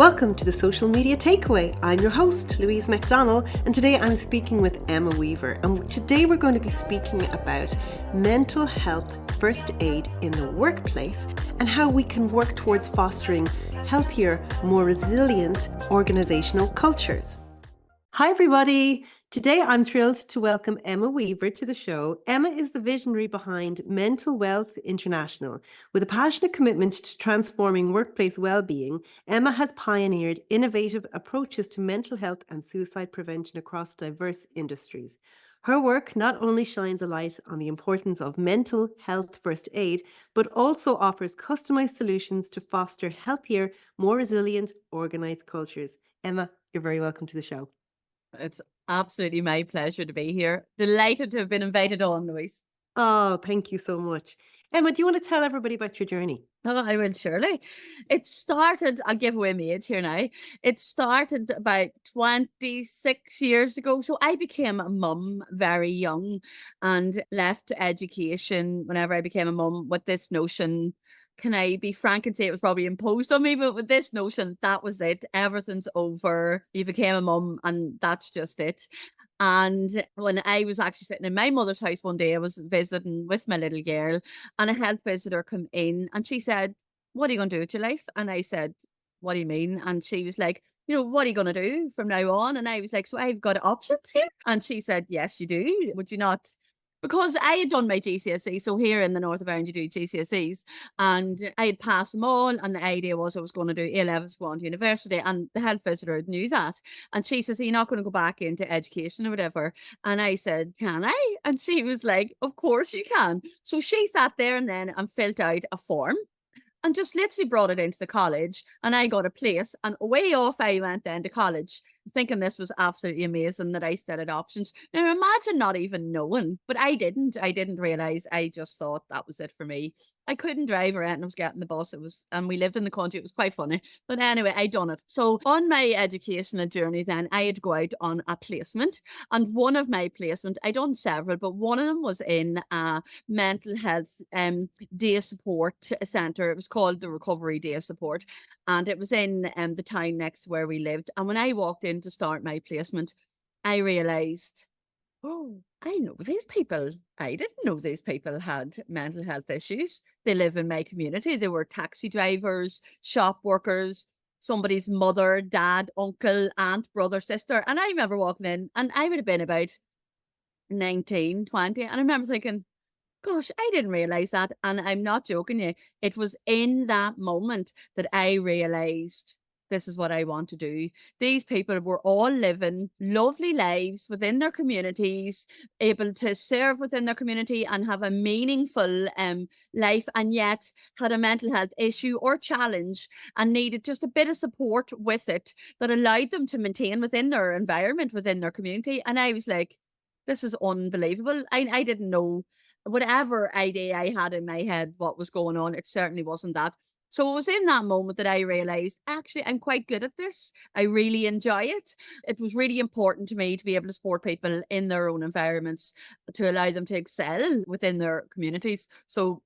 Welcome to the Social Media Takeaway. I'm your host, Louise McDonnell, and today I'm speaking with Emma Weaver. And today we're going to be speaking about mental health first aid in the workplace and how we can work towards fostering healthier, more resilient organisational cultures. Hi everybody! Today I'm thrilled to welcome Emma Weaver to the show. Emma is the visionary behind Mental Wealth International. With a passionate commitment to transforming workplace well-being, Emma has pioneered innovative approaches to mental health and suicide prevention across diverse industries. Her work not only shines a light on the importance of mental health first aid, but also offers customized solutions to foster healthier, more resilient, organised cultures. Emma, you're very welcome to the show. It's absolutely my pleasure to be here. Delighted to have been invited on, Louise. Oh, thank you so much. Emma, do you want to tell everybody about your journey? Oh, I will surely. It started, I'll give away my age here now. It started about 26 years ago. So I became a mum very young and left education whenever I became a mum with this notion. Can I be frank and say it was probably imposed on me, but with this notion, that was it. Everything's over. You became a mum and that's just it. And when I was actually sitting in my mother's house one day, I was visiting with my little girl and a health visitor come in and she said, "What are you going to do with your life?" And I said, "What do you mean?" And she was like, "What are you going to do from now on?" And I was like, "So I've got options here." And she said, "Yes, you do. Would you not?" Because I had done my GCSE, so here in the north of Ireland you do GCSEs, and I had passed them all, and the idea was I was going to do A-levels, go on to university, and the health visitor knew that. And she says, "Are you not going to go back into education or whatever?" And I said, "Can I?" And she was like, "Of course you can." So she sat there and then and filled out a form and just literally brought it into the college, and I got a place, and away off I went then to college, thinking this was absolutely amazing that I still had options. Now imagine not even knowing, but I didn't realize. I just thought that was it for me. I couldn't drive or anything. I was getting the bus. And we lived in the country. It was quite funny. But anyway, I done it. So on my educational journey then, I had to go out on a placement. And one of my placements, I done several, but one of them was in a mental health day support centre. It was called the Recovery Day Support. And it was in the town next to where we lived. And when I walked in to start my placement, I realised, oh, I know these people. I didn't know these people had mental health issues. They live in my community. They were taxi drivers, shop workers, somebody's mother, dad, uncle, aunt, brother, sister. And I remember walking in and I would have been about 19, 20. And I remember thinking, gosh, I didn't realize that. And I'm not joking you. It was in that moment that I realized this is what I want to do. These people were all living lovely lives within their communities, able to serve within their community and have a meaningful life, and yet had a mental health issue or challenge and needed just a bit of support with it that allowed them to maintain within their environment, within their community. And I was like, this is unbelievable. I didn't know whatever idea I had in my head what was going on. It certainly wasn't that. So it was in that moment that I realized, actually, I'm quite good at this. I really enjoy it. It was really important to me to be able to support people in their own environments, to allow them to excel within their communities. So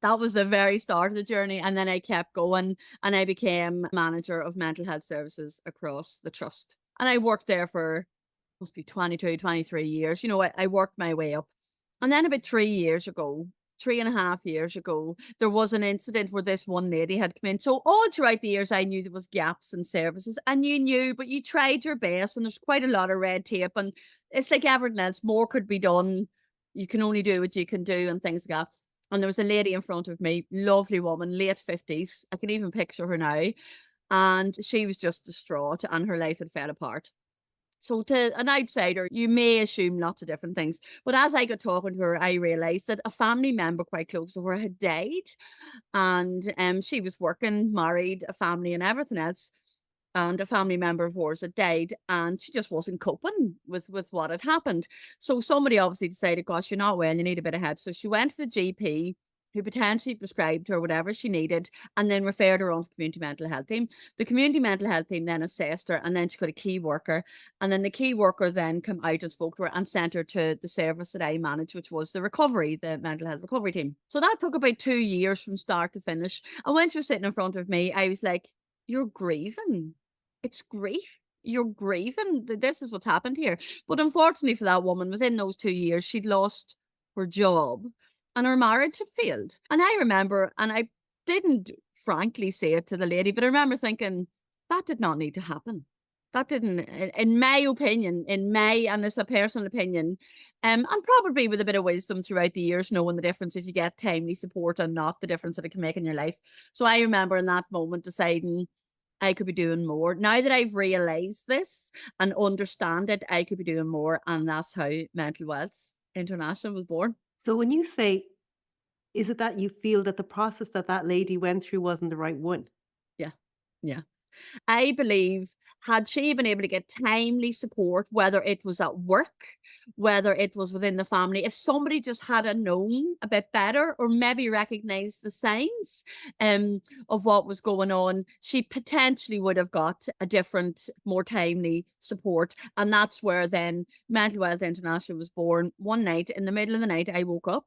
that was the very start of the journey. And then I kept going and I became manager of mental health services across the trust. And I worked there for must be 22, 23 years. I worked my way up. And then about 3 years ago, 3.5 years ago, there was an incident where this one lady had come in. So all throughout the years, I knew there was gaps in services, and you knew, but you tried your best, and there's quite a lot of red tape, and it's like everything else, more could be done. You can only do what you can do and things like that. And there was a lady in front of me, lovely woman, late 50s. I can even picture her now. And she was just distraught and her life had fell apart. So to an outsider, you may assume lots of different things. But as I got talking to her, I realised that a family member quite close to her had died. And she was working, married, a family and everything else. And a family member of hers had died. And she just wasn't coping with what had happened. So somebody obviously decided, gosh, you're not well, you need a bit of help. So she went to the GP, who potentially prescribed her whatever she needed, and then referred her on to the community mental health team. The community mental health team then assessed her, and then she got a key worker. And then the key worker then came out and spoke to her and sent her to the service that I managed, which was the mental health recovery team. So that took about 2 years from start to finish. And when she was sitting in front of me, I was like, you're grieving. It's grief. You're grieving. This is what's happened here. But unfortunately for that woman, within those 2 years, she'd lost her job and her marriage had failed. And I remember, and I didn't frankly say it to the lady, but I remember thinking, that did not need to happen. That didn't, in my opinion, and it's a personal opinion, and probably with a bit of wisdom throughout the years, knowing the difference if you get timely support and not, the difference that it can make in your life. So I remember in that moment deciding I could be doing more. Now that I've realized this and understand it, I could be doing more. And that's how Mental Wealth International was born. So when you say, is it that you feel that the process that that lady went through wasn't the right one? Yeah. Yeah. I believe had she been able to get timely support, whether it was at work, whether it was within the family, if somebody just had a known a bit better or maybe recognized the signs of what was going on, she potentially would have got a different, more timely support. And that's where then Mental Wealth International was born. One night, in the middle of the night, I woke up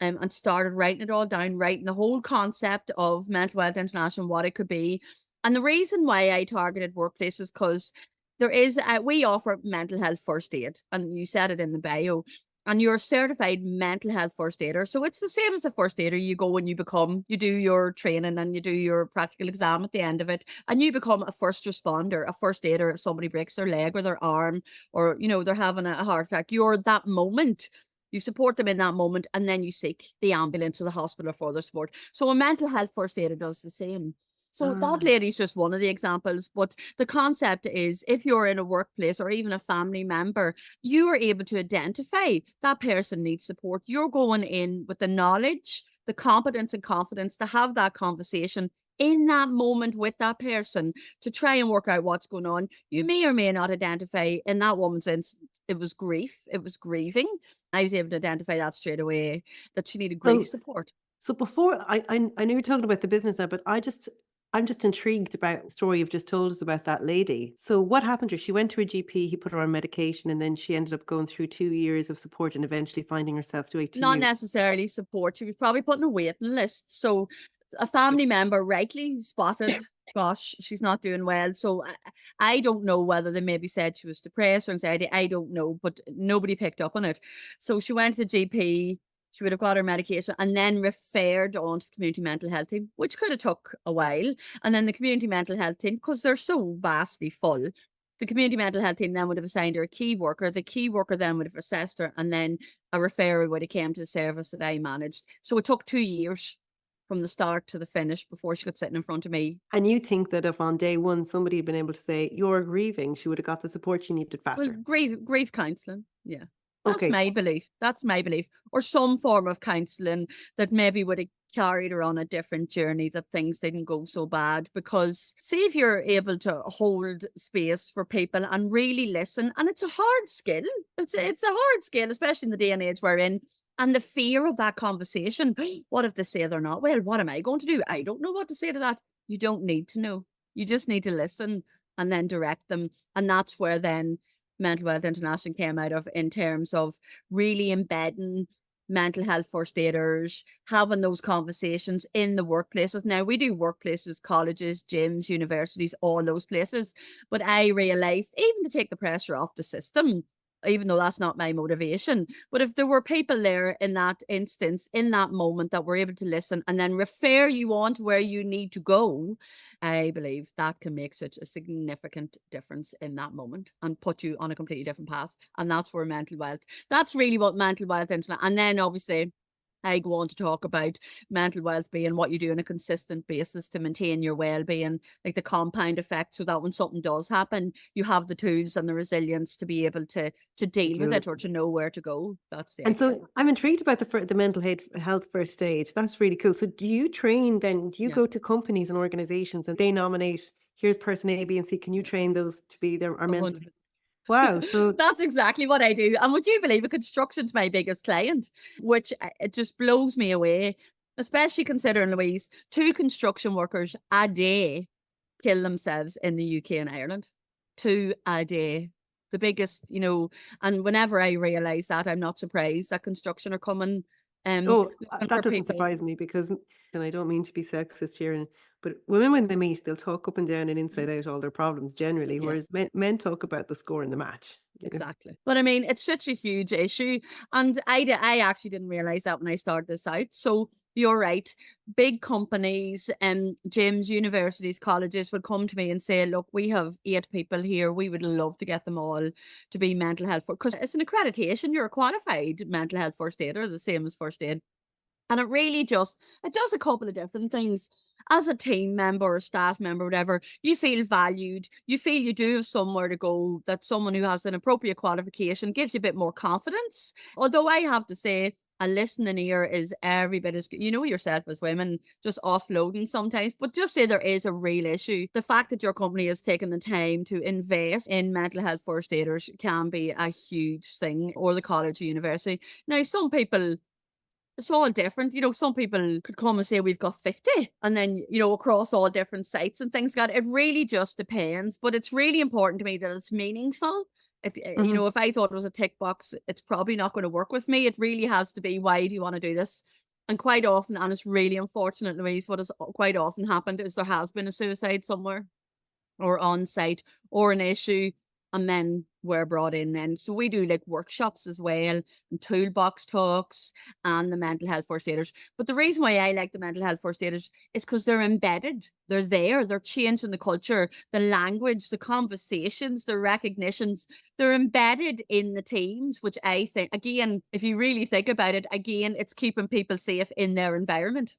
and started writing it all down, writing the whole concept of Mental Wealth International, what it could be. And the reason why I targeted workplaces, because there is, we offer mental health first aid, and you said it in the bio, and you're a certified mental health first aider. So it's the same as a first aider. You go and you do your training and you do your practical exam at the end of it, and you become a first responder, a first aider. If somebody breaks their leg or their arm, or, they're having a heart attack, you're that moment. You support them in that moment, and then you seek the ambulance or the hospital for their support. So a mental health first aider does the same. So that Ah. lady's just one of the examples. But the concept is, if you're in a workplace or even a family member, you are able to identify that person needs support. You're going in with the knowledge, the competence and confidence to have that conversation in that moment with that person to try and work out what's going on. You may or may not identify. In that woman's instance, it was grief, it was grieving. I was able to identify that straight away, that she needed grief So support. so before I know you're talking about the business now, but I'm just intrigued about the story you've just told us about that lady. So what happened to her? She went to a GP, he put her on medication, and then she ended up going through 2 years of support and eventually finding herself to wait two Not years. necessarily support. She was probably put on a waiting list. So a family member rightly spotted, gosh, she's not doing well. So I don't know whether they maybe said she was depressed or anxiety. I don't know, but nobody picked up on it. So she went to the GP. She would have got her medication and then referred on to the community mental health team, which could have took a while. And then the community mental health team, because they're so vastly full, the community mental health team then would have assigned her a key worker. The key worker then would have assessed her, and then a referral would have came to the service that I managed. So it took 2 years from the start to the finish before she could sit in front of me. And you think that if on day one somebody had been able to say, "You're grieving," she would have got the support she needed Well, faster? grief counselling. Yeah. That's Okay. my belief. That's my belief. Or some form of counselling that maybe would have carried her on a different journey, that things didn't go so bad. Because see if you're able to hold space for people and really listen. And it's a hard skill. It's a hard skill, especially in the day and age we're in. And the fear of that conversation. What if they say they're not well? What am I going to do? I don't know what to say to that. You don't need to know. You just need to listen and then direct them. And that's where then Mental Health International came out of, in terms of really embedding mental health first aiders, having those conversations in the workplaces. Now we do workplaces, colleges, gyms, universities, all those places. But I realized, even to take the pressure off the system, even though that's not my motivation, but if there were people there in that instance, in that moment, that were able to listen and then refer you on to where you need to go, I believe that can make such a significant difference in that moment and put you on a completely different path. And that's where mental wealth, that's really what mental wealth is. And then obviously I go on to talk about mental wealth being what you do on a consistent basis to maintain your well-being, like the compound effect, so that when something does happen, you have the tools and the resilience to be able to deal with Do it or to know where to go. That's the And idea. so I'm intrigued about the mental health first aid. That's really cool. So do you train then? Do you Yeah, go to companies and organizations and they nominate, here's person A, B, and C. Can you train those to be our mental? 100. Wow. So That's exactly what I do. And would you believe it, construction's my biggest client, which it just blows me away, especially considering, Louise, two construction workers a day kill themselves in the UK and Ireland. Two a day. The biggest, and whenever I realise that, I'm not surprised that construction are coming Oh, Looking for that doesn't people. surprise me because and I don't mean to be sexist here, but women when they meet, they'll talk up and down and inside out all their problems generally, Yeah. whereas men talk about the score in the match, you know? Exactly. But I mean, it's such a huge issue. And I actually didn't realize that when I started this out. So you're right. Big companies and gyms, universities, colleges would come to me and say, look, we have 8 people here. We would love to get them all to be mental health because it's an accreditation. You're a qualified mental health first aider, the same as first aid. And it really just it does a couple of different things. As a team member or staff member, whatever, you feel valued. You feel you do have somewhere to go, that someone who has an appropriate qualification gives you a bit more confidence. Although I have to say, a listening ear is every bit as good. You know yourself as women, just offloading sometimes, but just say there is a real issue. The fact that your company has taken the time to invest in mental health first aiders can be a huge thing, or the college or university. Now, some people it's all different. Some people could come and say we've got 50 and then, across all different sites and things got it really just depends. But it's really important to me that it's meaningful. Mhm. If I thought it was a tick box, it's probably not going to work with me. It really has to be, why do you want to do this? And quite often, and it's really unfortunate, Louise, what has quite often happened is there has been a suicide somewhere or on site or an issue, and then we're brought in then. So we do like workshops as well and toolbox talks and the mental health first aiders. But the reason why I like the mental health first aiders is because they're embedded. They're there. They're changing the culture, the language, the conversations, the recognitions. They're embedded in the teams, which I think, again, if you really think about it, again, it's keeping people safe in their environment.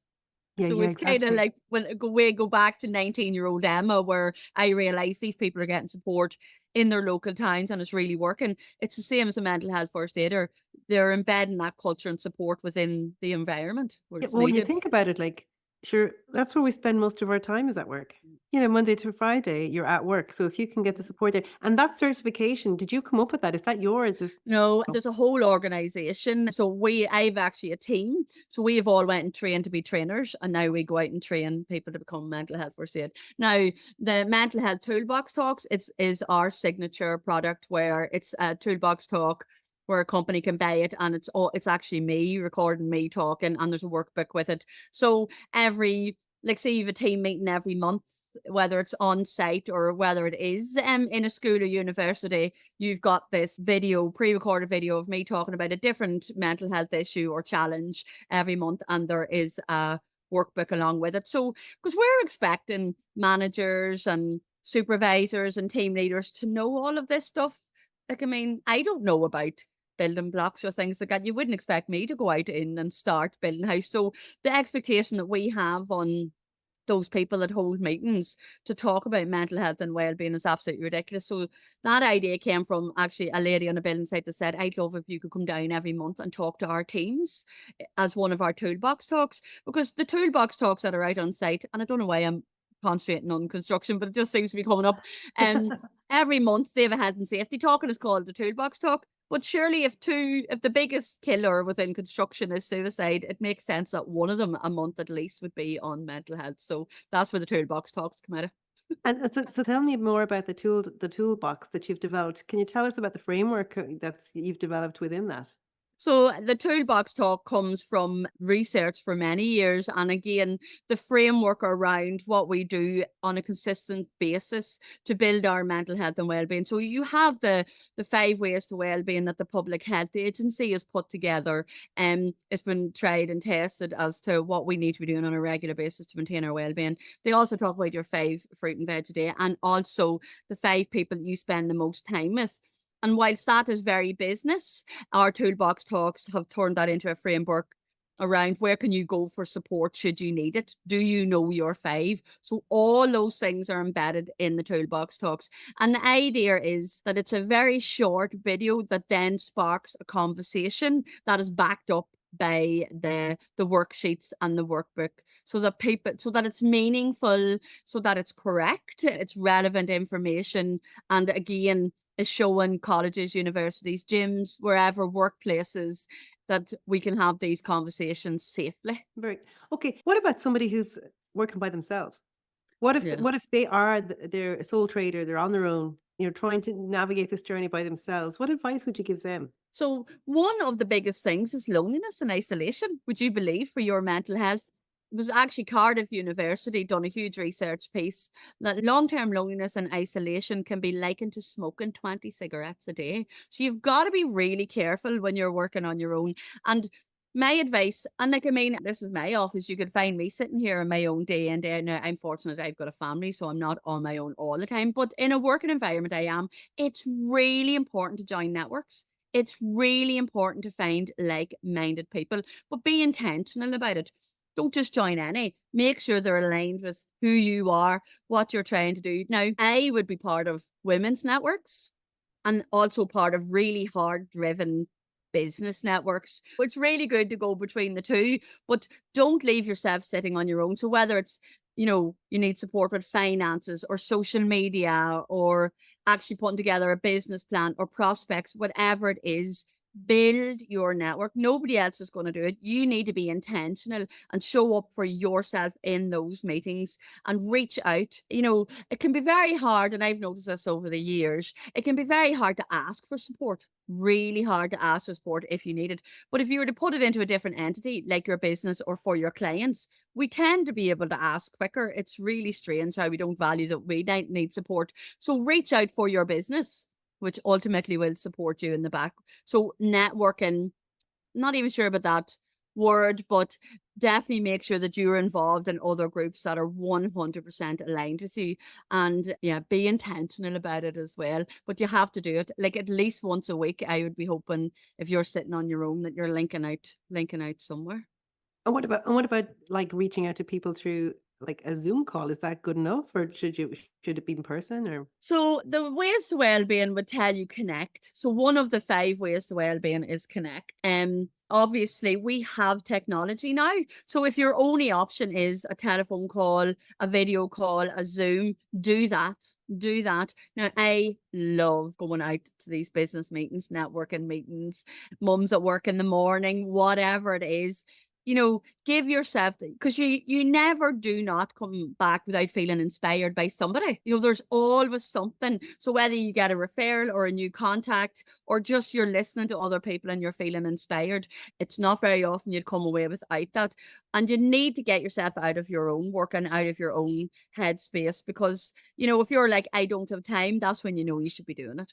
Yeah, So yeah, it's kind of exactly. like when we go back to 19-year-old Emma, where I realized these people are getting support in their local towns and it's really working. It's the same as a mental health first aider. They're embedding that culture and support within the environment where Yeah, it's well, when you needed. think about it, like, sure, that's where we spend most of our time is at work. Monday to Friday, you're at work. So if you can get the support there, and that certification, did you come up with that? Is that yours? No, Oh, there's a whole organization. So I've actually a team. So we've all went and trained to be trainers, and now we go out and train people to become mental health first aid. Now, the mental health toolbox talks is our signature product, where it's a toolbox talk where a company can buy it, and it's actually me recording me talking, and there's a workbook with it. So every like say you have a team meeting every month, whether it's on site or whether it is in a school or university, you've got this video, pre-recorded video of me talking about a different mental health issue or challenge every month, and there is a workbook along with it. So, because we're expecting managers and supervisors and team leaders to know all of this stuff. Like, I mean, I don't know about building blocks or things like that. You wouldn't expect me to go out in and start building a house. So the expectation that we have on those people that hold meetings to talk about mental health and well-being is absolutely ridiculous. So that idea came from actually a lady on a building site that said, I'd love if you could come down every month and talk to our teams as one of our toolbox talks, because the toolbox talks that are out on site, and I don't know why I'm concentrating on construction, but it just seems to be coming up. Um, every month they have a health and safety talk, and it's called the toolbox talk. But surely if the biggest killer within construction is suicide, it makes sense that one of them a month at least would be on mental health. So that's where the toolbox talks come out of. and so tell me more about the toolbox that you've developed. Can you tell us about the framework that's you've developed within that? So the toolbox talk comes from research for many years. And again, the framework around what we do on a consistent basis to build our mental health and well-being. So you have the 5 ways to well-being that the Public Health Agency has put together. And it's been tried and tested as to what we need to be doing on a regular basis to maintain our well-being. They also talk about your 5 fruit and veg a day, and also the 5 people you spend the most time with. And whilst that is very business, our toolbox talks have turned that into a framework around where can you go for support should you need it. Do you know your 5? So all those things are embedded in the toolbox talks. And the idea is that it's a very short video that then sparks a conversation that is backed up by the worksheets and the workbook, so that it's meaningful, so that it's correct, it's relevant information, and again is showing colleges, universities, gyms, wherever, workplaces, that we can have these conversations safely. Very okay. What about somebody who's working by themselves? Yeah. What if they are they're a sole trader, they're on their own, trying to navigate this journey by themselves, what advice would you give them? So, one of the biggest things is loneliness and isolation. Would you believe for your mental health? It was actually Cardiff University done a huge research piece that long term loneliness and isolation can be likened to smoking 20 cigarettes a day. So, you've got to be really careful when you're working on your own. And my advice, and like, I mean, this is my office. You could find me sitting here on my own day in, day out. Now, I'm fortunate I've got a family, so I'm not on my own all the time. But in a working environment, I am. It's really important to join networks. It's really important to find like minded people, but be intentional about it. Don't just join any. Make sure they're aligned with who you are, what you're trying to do. Now, I would be part of women's networks and also part of really hard driven business networks. It's really good to go between the two, but don't leave yourself sitting on your own. So whether it's, you need support with finances or social media or actually putting together a business plan or prospects, whatever it is, build your network. Nobody else is going to do it. You need to be intentional and show up for yourself in those meetings and reach out. It can be very hard, and I've noticed this over the years. It can be very hard to ask for support. Really hard to ask for support if you need it. But if you were to put it into a different entity, like your business or for your clients, we tend to be able to ask quicker. It's really strange how we don't value that we need support. So reach out for your business, which ultimately will support you in the back. So networking, not even sure about that word, but definitely make sure that you're involved in other groups that are 100% aligned with you. And yeah, be intentional about it as well. But you have to do it like at least once a week. I would be hoping if you're sitting on your own that you're linking out somewhere. And what about like reaching out to people through like a Zoom call? Is that good enough, or should it be in person, or? So the ways to well-being would tell you connect. So one of the five ways to well-being is connect. Obviously we have technology now. So if your only option is a telephone call, a video call, a Zoom, do that. Do that. Now I love going out to these business meetings, networking meetings, mums at work in the morning, whatever it is. Give yourself, because you never do not come back without feeling inspired by somebody. There's always something. So whether you get a referral or a new contact or just you're listening to other people and you're feeling inspired, it's not very often you'd come away without that. And you need to get yourself out of your own work and out of your own headspace, because if you're like, I don't have time, that's when you should be doing it.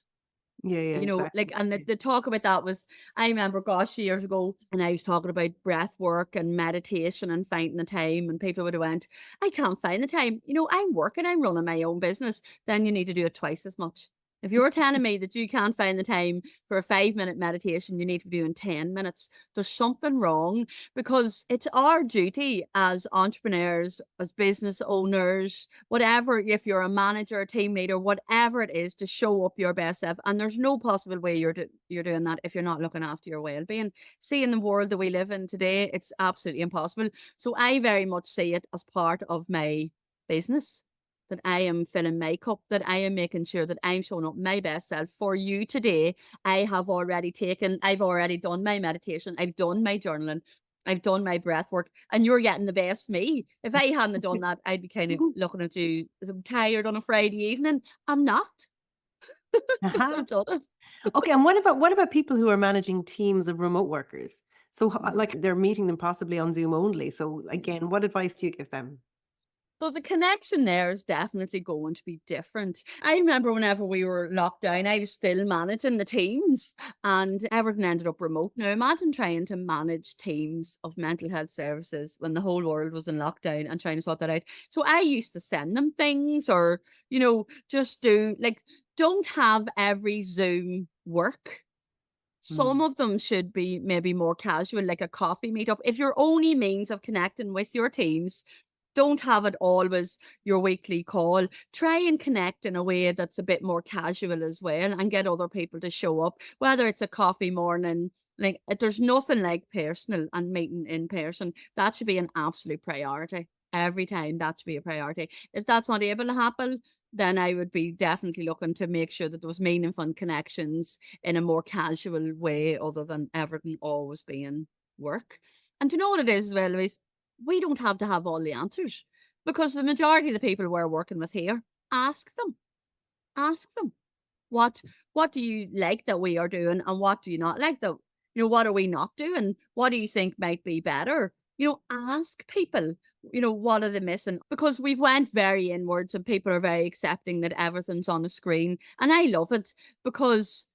Yeah, yeah, Like, exactly. and the talk about that was, I remember, gosh, years ago, and I was talking about breath work and meditation and finding the time, and people would have went, I can't find the time. I'm working, I'm running my own business. Then you need to do it twice as much. If you're telling me that you can't find the time for a 5-minute meditation, you need to be doing 10 minutes. There's something wrong, because it's our duty as entrepreneurs, as business owners, whatever, if you're a manager, a team leader, whatever it is, to show up your best self. And there's no possible way you're doing that if you're not looking after your well-being. See, in the world that we live in today, it's absolutely impossible. So I very much see it as part of my business, that I am filling my cup, that I am making sure that I'm showing up my best self for you today. I've already done my meditation, I've done my journaling, I've done my breath work, and you're getting the best me. If I hadn't done that, I'd be kind of looking at you as I'm tired on a Friday evening. I'm not. Because Uh-huh. I've done it. Okay, and what about people who are managing teams of remote workers? So, Mm. like, they're meeting them possibly on Zoom only. So, again, what advice do you give them? So the connection there is definitely going to be different. I remember whenever we were locked down, I was still managing the teams and everything ended up remote. Now imagine trying to manage teams of mental health services when the whole world was in lockdown and trying to sort that out. So I used to send them things or, just don't have every Zoom work. Some Mm. of them should be maybe more casual, like a coffee meetup. If your only means of connecting with your teams, don't have it always your weekly call. Try and connect in a way that's a bit more casual as well and get other people to show up, whether it's a coffee morning. Like, there's nothing like personal and meeting in person. That should be an absolute priority. Every time that should be a priority. If that's not able to happen, then I would be definitely looking to make sure that there was meaningful connections in a more casual way, other than everything always being work. And do you know what it is as well, Louise? We don't have to have all the answers, because the majority of the people we're working with here, ask them. Ask them. What what do you like that we are doing, and what do you not like that, what are we not doing? What do you think might be better? Ask people, what are they missing? Because we went very inwards and people are very accepting that everything's on the screen. And I love it because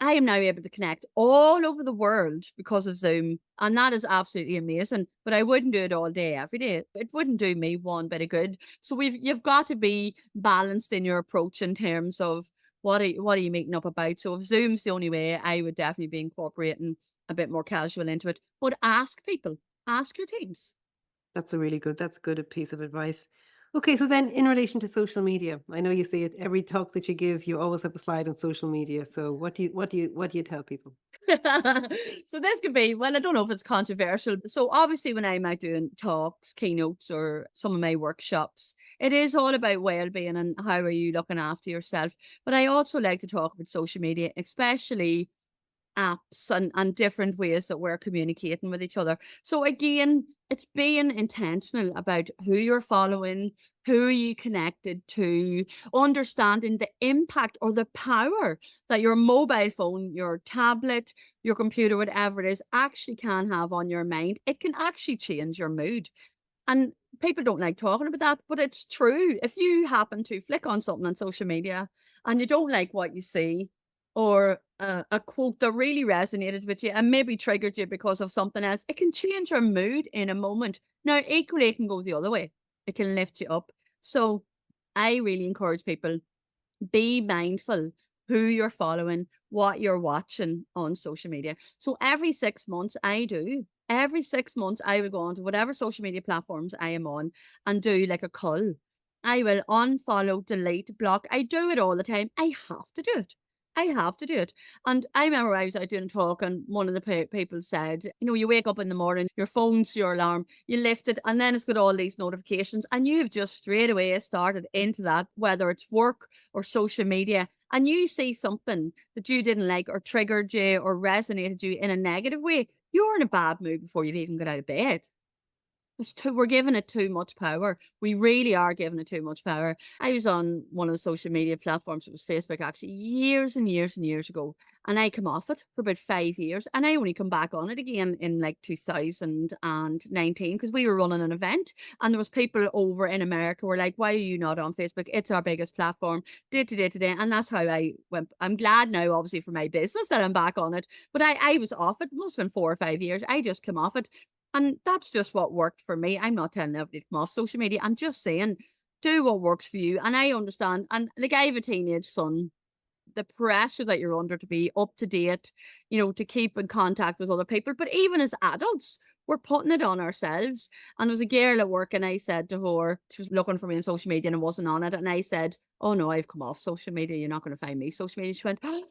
I am now able to connect all over the world because of Zoom, and that is absolutely amazing. But I wouldn't do it all day, every day. It wouldn't do me one bit of good. So you've got to be balanced in your approach in terms of what are you meeting up about. So if Zoom's the only way, I would definitely be incorporating a bit more casual into it. But ask people, ask your teams. That's a good piece of advice. Okay, so then in relation to social media, I know you say it every talk that you give, you always have a slide on social media. So what do you tell people? So this could be, well, I don't know if it's controversial. So obviously when I'm out doing talks, keynotes, or some of my workshops, it is all about well-being and how are you looking after yourself. But I also like to talk about social media, especially apps and different ways that we're communicating with each other. So again, it's being intentional about who you're following, who are you connected to, understanding the impact or the power that your mobile phone, your tablet, your computer, whatever it is, actually can have on your mind. It can actually change your mood. And people don't like talking about that, but it's true. If you happen to flick on something on social media and you don't like what you see, or a quote that really resonated with you and maybe triggered you because of something else, it can change your mood in a moment. Now, equally, it can go the other way. It can lift you up. So I really encourage people, be mindful who you're following, what you're watching on social media. So every 6 months, I will go on to whatever social media platforms I am on and do like a cull. I will unfollow, delete, block. I do it all the time. I have to do it. I have to do it. And I remember I was out doing a talk and one of the people said, you wake up in the morning, your phone's your alarm, you lift it, and then it's got all these notifications, and you've just straight away started into that, whether it's work or social media, and you see something that you didn't like or triggered you or resonated you in a negative way, you're in a bad mood before you've even got out of bed. We're giving it too much power. We really are giving it too much power. I was on one of the social media platforms, it was Facebook actually, years and years and years ago. And I come off it for about 5 years. And I only come back on it again in like 2019 because we were running an event and there was people over in America were like, why are you not on Facebook? It's our biggest platform. Day. And that's how I went. I'm glad now, obviously, for my business that I'm back on it. But I was off it. Must have been 4 or 5 years. I just come off it. And that's just what worked for me. I'm not telling everybody to come off social media. I'm just saying, do what works for you. And I understand. And like I have a teenage son, the pressure that you're under to be up to date, to keep in contact with other people. But even as adults, we're putting it on ourselves. And there was a girl at work, and I said to her, she was looking for me on social media and I wasn't on it. And I said, oh no, I've come off social media. You're not going to find me social media. She went, oh,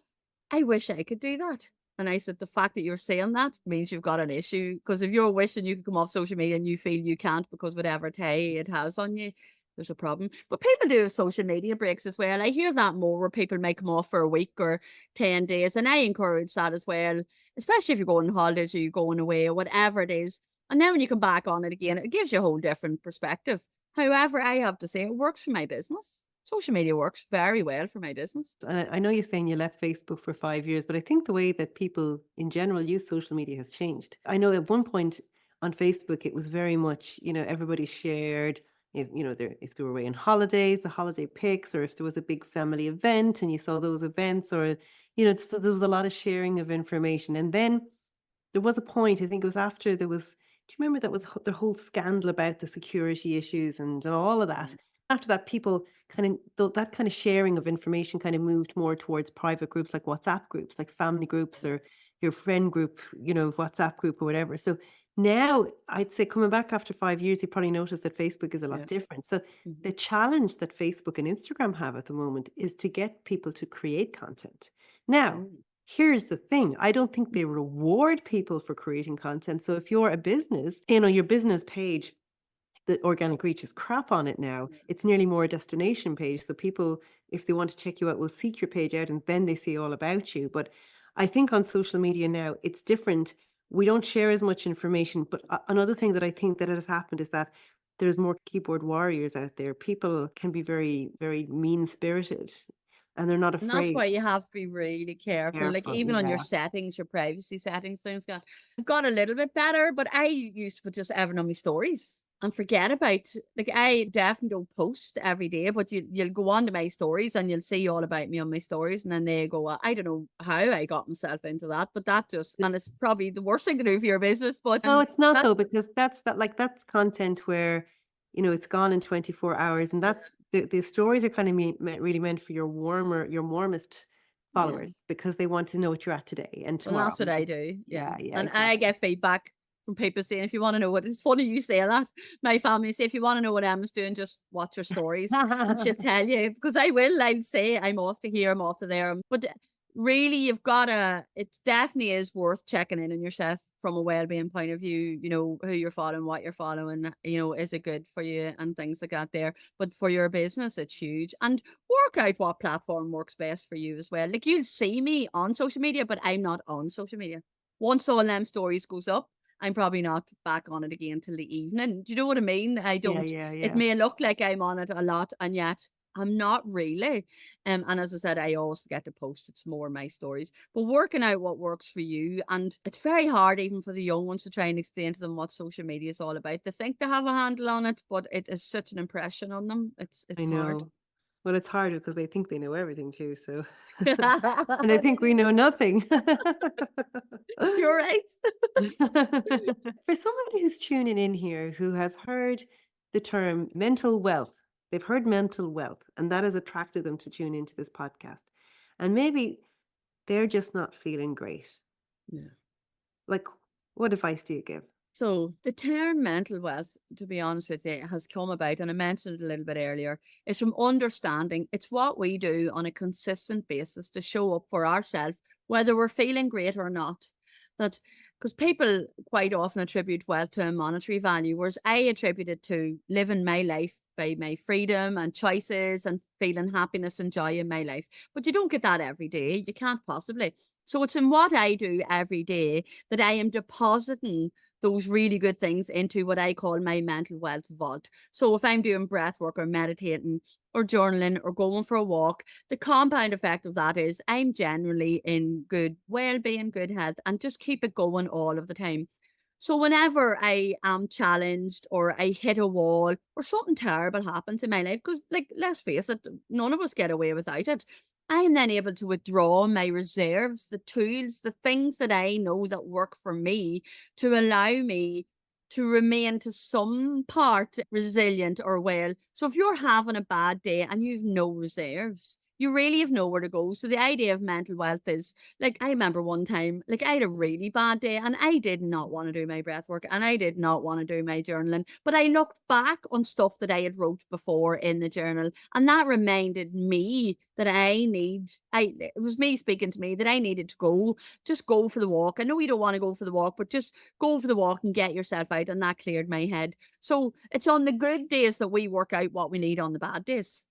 I wish I could do that. And I said, the fact that you're saying that means you've got an issue. Because if you're wishing you could come off social media and you feel you can't because whatever tay it has on you, there's a problem. But people do have social media breaks as well. I hear that more where people make them off for a week or 10 days. And I encourage that as well, especially if you're going on holidays or you're going away or whatever it is. And then when you come back on it again, it gives you a whole different perspective. However, I have to say it works for my business. Social media works very well for my business. And I know you're saying you left Facebook for 5 years, but I think the way that people in general use social media has changed. I know at one point on Facebook, it was very much, everybody shared, if they were away on holidays, the holiday pics, or if there was a big family event and you saw those events, or, so there was a lot of sharing of information. And then there was a point, I think it was after there was, do you remember that was the whole scandal about the security issues and all of that? After that, people that kind of sharing of information kind of moved more towards private groups like WhatsApp groups, like family groups or your friend group, WhatsApp group or whatever. So now I'd say coming back after 5 years, you probably noticed that Facebook is a lot Yeah. different. So the Mhm. challenge that Facebook and Instagram have at the moment is to get people to create content. Now, Mm. here's the thing. I don't think they reward people for creating content. So if you're a business, your business page, the organic reach is crap on it now. It's nearly more a destination page. So people, if they want to check you out, will seek your page out and then they see all about you. But I think on social media now, it's different. We don't share as much information. But another thing that I think that has happened is that there's more keyboard warriors out there. People can be very, very mean spirited. and they're not And that's afraid. why you have to be really careful. Like Careful, even on your yeah. settings, your privacy settings, things got a little bit better. But I used to put just everything on my stories and forget about, like, I definitely don't post every day, but you'll go on to my stories and you'll see all about me on my stories, and then they go, I don't know how I got myself into that, but that just, and it's probably the worst thing to do for your business, but No, it's not though, that's because that's content where, it's gone in 24 hours, and that's the stories are kind of really meant for your warmest yeah. followers because they want to know what you're at today and Well, tomorrow. that's what I do. Yeah. Yeah, yeah, And I exactly. get feedback from people saying, if you want to know what, it's funny you say that. My family say, if you want to know what Emma's doing, just watch her stories and she'll tell you. Because I will, I'll say, I'm off to here, I'm off to there. But really, you've got to, it definitely is worth checking in on yourself from a well-being point of view, who you're following, what you're following, is it good for you and things like that there. But for your business, it's huge. And work out what platform works best for you as well. Like you'll see me on social media, but I'm not on social media. Once all them stories goes up, I'm probably not back on it again till the evening. Do you know what I mean? I Yeah, don't, yeah, it yeah. may look like I'm on it a lot, and yet I'm not really. And as I said, I always forget to post. It's more my stories. But working out what works for you. And it's very hard even for the young ones to try and explain to them what social media is all about. They think they have a handle on it, but it is such an impression on them. It's I it's hard. know. Well, it's hard because they think they know everything too, so and they think we know nothing. You're right. For someone who's tuning in here who has heard the term mental wealth, they've heard mental wealth, and that has attracted them to tune into this podcast. And maybe they're just not feeling great. Yeah. Like, what advice do you give? So the term mental wealth, to be honest with you, has come about, and I mentioned it a little bit earlier, is from understanding it's what we do on a consistent basis to show up for ourselves, whether we're feeling great or not. That because people quite often attribute wealth to a monetary value, whereas I attribute it to living my life by my freedom and choices and feeling happiness and joy in my life. But you don't get that every day. You can't possibly. So it's in what I do every day that I am depositing those really good things into what I call my mental wealth vault. So if I'm doing breath work or meditating or journaling or going for a walk, the compound effect of that is I'm generally in good well-being, good health, and just keep it going all of the time. So whenever I am challenged or I hit a wall or something terrible happens in my life, because like let's face it, none of us get away without it. I am then able to withdraw my reserves, the tools, the things that I know that work for me to allow me to remain to some part resilient or well. So if you're having a bad day and you've no reserves, you really have nowhere to go. So the idea of mental wealth is like, I remember one time, like I had a really bad day and I did not want to do my breath work and I did not want to do my journaling. But I looked back on stuff that I had wrote before in the journal, and that reminded me that it was me speaking to me that I needed to just go for the walk. I know you don't want to go for the walk, but just go for the walk and get yourself out. And that cleared my head. So it's on the good days that we work out what we need on the bad days.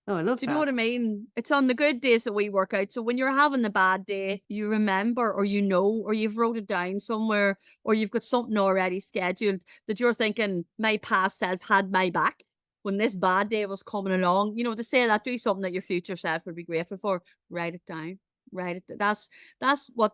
Oh, I love Do you know what that. I mean? It's on the good days that we work out. So when you're having the bad day, you remember or you know, or you've wrote it down somewhere, or you've got something already scheduled that you're thinking, my past self had my back when this bad day was coming along. To say that, do something that your future self would be grateful for. Write it down. Write it. That's what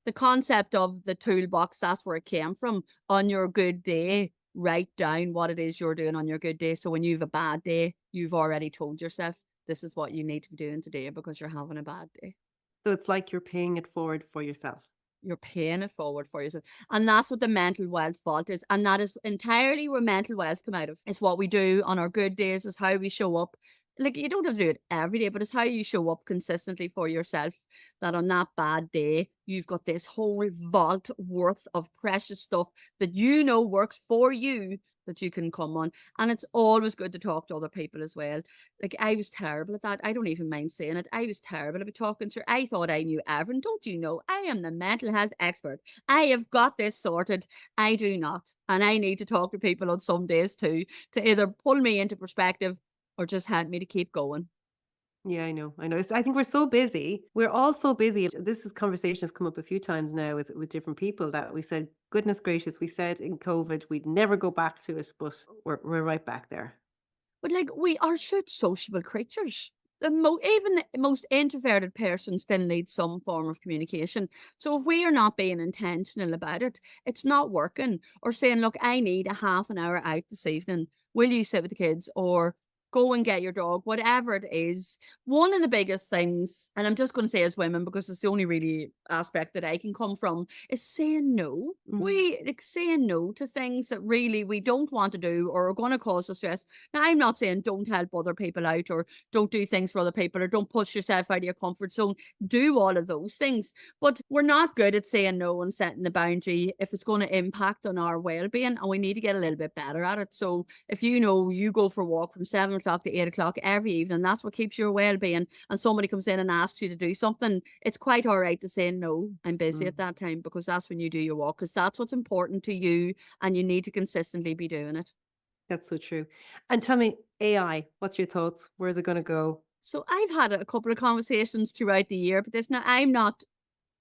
the concept of the toolbox, that's where it came from. On your good day, write down what it is you're doing on your good day. So when you have a bad day, you've already told yourself, this is what you need to be doing today because you're having a bad day. So it's like you're paying it forward for yourself. You're paying it forward for yourself. And that's what the mental wealth vault is. And that is entirely where mental wealth come out of. It's what we do on our good days, is how we show up. Like you don't have to do it every day, but it's how you show up consistently for yourself. That on that bad day, you've got this whole vault worth of precious stuff that works for you that you can come on. And it's always good to talk to other people as well. Like I was terrible at that. I don't even mind saying it. I was terrible at talking to her. I thought I knew everything. Don't you know? I am the mental health expert. I have got this sorted. I do not. And I need to talk to people on some days too, to either pull me into perspective or just help me to keep going. Yeah, I know. I know. I think we're so busy. We're all so busy. Conversation has come up a few times now with different people that we said, goodness gracious, we said in COVID we'd never go back to it, but we're right back there. But like we are such sociable creatures. even the most introverted person still needs some form of communication. So if we are not being intentional about it, it's not working. Or saying, look, I need a half an hour out this evening. Will you sit with the kids? Or go and get your dog, whatever it is. One of the biggest things, and I'm just going to say as women, because it's the only really aspect that I can come from, is saying no. Mm. We like saying no to things that really we don't want to do or are going to cause us stress. Now, I'm not saying don't help other people out or don't do things for other people or don't push yourself out of your comfort zone. Do all of those things. But we're not good at saying no and setting the boundary if it's going to impact on our well-being. And we need to get a little bit better at it. So if you know you go for a walk from 7 o'clock to 8 o'clock every evening, that's what keeps your well-being, and somebody comes in and asks you to do something, it's quite all right to say no, I'm busy Mm. at that time, because that's when you do your walk, because that's what's important to you and you need to consistently be doing it. That's so true. And tell me, AI, what's your thoughts? Where's it going to go? So I've had a couple of conversations throughout the year, but this now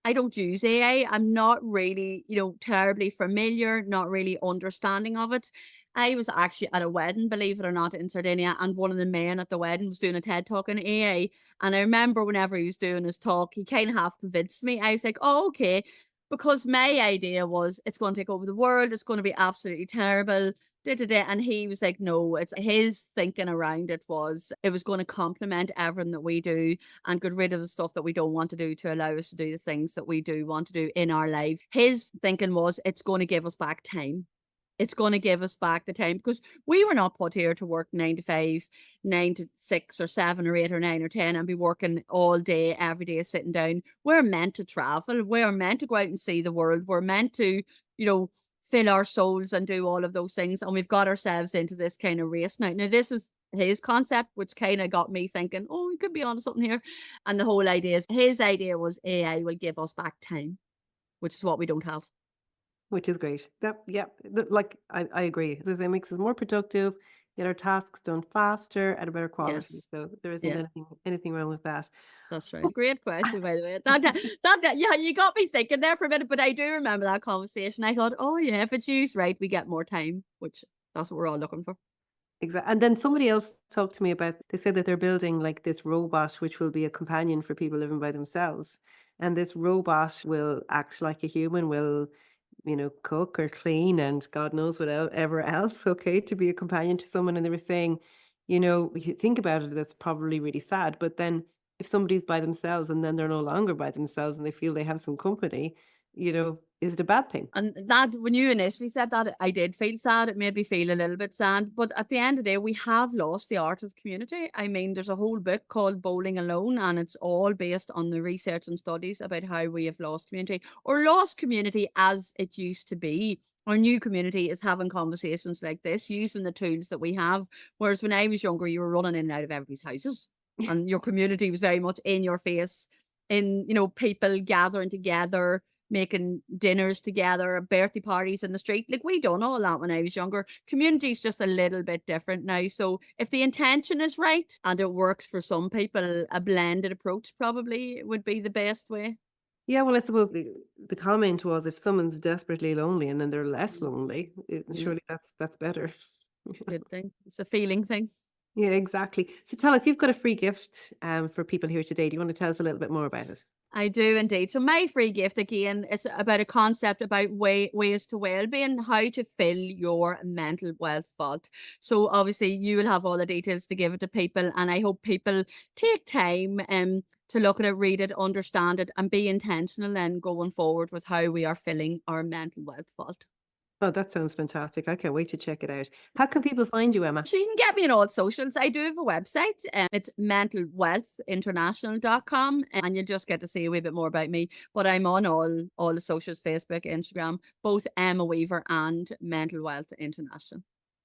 I don't use AI. I'm not really, terribly familiar, not really understanding of it. I was actually at a wedding, believe it or not, in Sardinia, and one of the men at the wedding was doing a TED talk on AI. And I remember whenever he was doing his talk, he kind of half convinced me. I was like, oh, okay. Because my idea was it's going to take over the world, it's going to be absolutely terrible. Da, da, da. And he was like, no, it's his thinking around it was going to complement everything that we do and get rid of the stuff that we don't want to do to allow us to do the things that we do want to do in our lives. His thinking was it's going to give us back time. It's going to give us back the time, because we were not put here to work 9 to 5, 9 to 6 or 7 or 8 or 9 or 10 and be working all day, every day, sitting down. We're meant to travel. We're meant to go out and see the world. We're meant to, fill our souls and do all of those things. And we've got ourselves into this kind of race now. Now, this is his concept, which kind of got me thinking, oh, we could be onto something here. And the whole idea is his idea was AI will give us back time, which is what we don't have. Which is great. That, yeah, like I agree. It makes us more productive, get our tasks done faster at a better quality. Yes. So there isn't Yeah. anything wrong with that. That's right. Great question, by the way. Yeah, you got me thinking there for a minute, but I do remember that conversation. I thought, oh yeah, if it's used right, we get more time, which that's what we're all looking for. Exactly. And then somebody else talked to me about, they said that they're building like this robot which will be a companion for people living by themselves. And this robot will act like a human, will, cook or clean and God knows whatever else, okay, to be a companion to someone. And they were saying, if you think about it, that's probably really sad. But then if somebody's by themselves and then they're no longer by themselves and they feel they have some company, is it a bad thing? And that, when you initially said that, I did feel sad. It made me feel a little bit sad. But at the end of the day, we have lost the art of community. I mean, there's a whole book called Bowling Alone, and it's all based on the research and studies about how we have lost community, or lost community as it used to be. Our new community is having conversations like this, using the tools that we have. Whereas when I was younger, you were running in and out of everybody's houses, and your community was very much in your face, people gathering together, making dinners together, birthday parties in the street. Like, we done all that when I was younger. Community's just a little bit different now. So if the intention is right and it works for some people, a blended approach probably would be the best way. Yeah, well, I suppose the comment was if someone's desperately lonely and then they're less Mm, lonely, yeah, surely that's better. good thing. It's a feeling thing. Yeah, exactly. So tell us, you've got a free gift for people here today. Do you want to tell us a little bit more about it? I do indeed. So my free gift again is about a concept about ways to well-being, how to fill your mental wealth vault. So obviously you will have all the details to give it to people, and I hope people take time to look at it, read it, understand it, and be intentional then going forward with how we are filling our mental wealth vault. Oh, that sounds fantastic. I can't wait to check it out. How can people find you, Emma? So you can get me on all socials. I do have a website, and it's mentalwealthinternational.com, and you just get to see a wee bit more about me. But I'm on all the socials, Facebook, Instagram, both Emma Weaver and Mental Wealth International.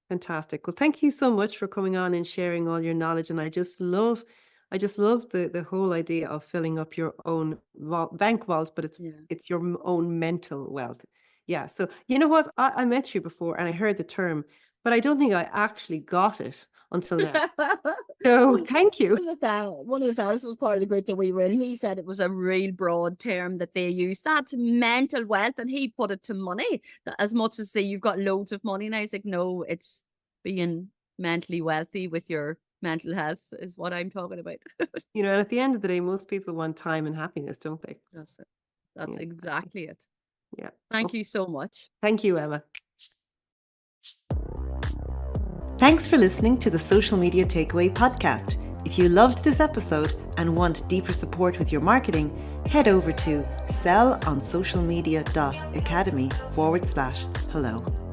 Fantastic. Well, thank you so much for coming on and sharing all your knowledge. And I just love the whole idea of filling up your own bank vault, but it's Yeah. it's your own mental wealth. Yeah. So you know what? I met you before and I heard the term, but I don't think I actually got it until now. So thank you. One of the fellas was part of the group that we were in. He said it was a real broad term that they use. That's mental wealth, and he put it to money. That as much as say you've got loads of money, and I was like, no, it's being mentally wealthy with your mental health is what I'm talking about. You know, and at the end of the day, most people want time and happiness, don't they? That's it. That's Yeah, exactly. exactly it. Yeah. Thank Well, you so much. thank you, Emma. Thanks for listening to the Social Media Takeaway podcast. If you loved this episode and want deeper support with your marketing, head over to sellonsocialmedia.academy/hello.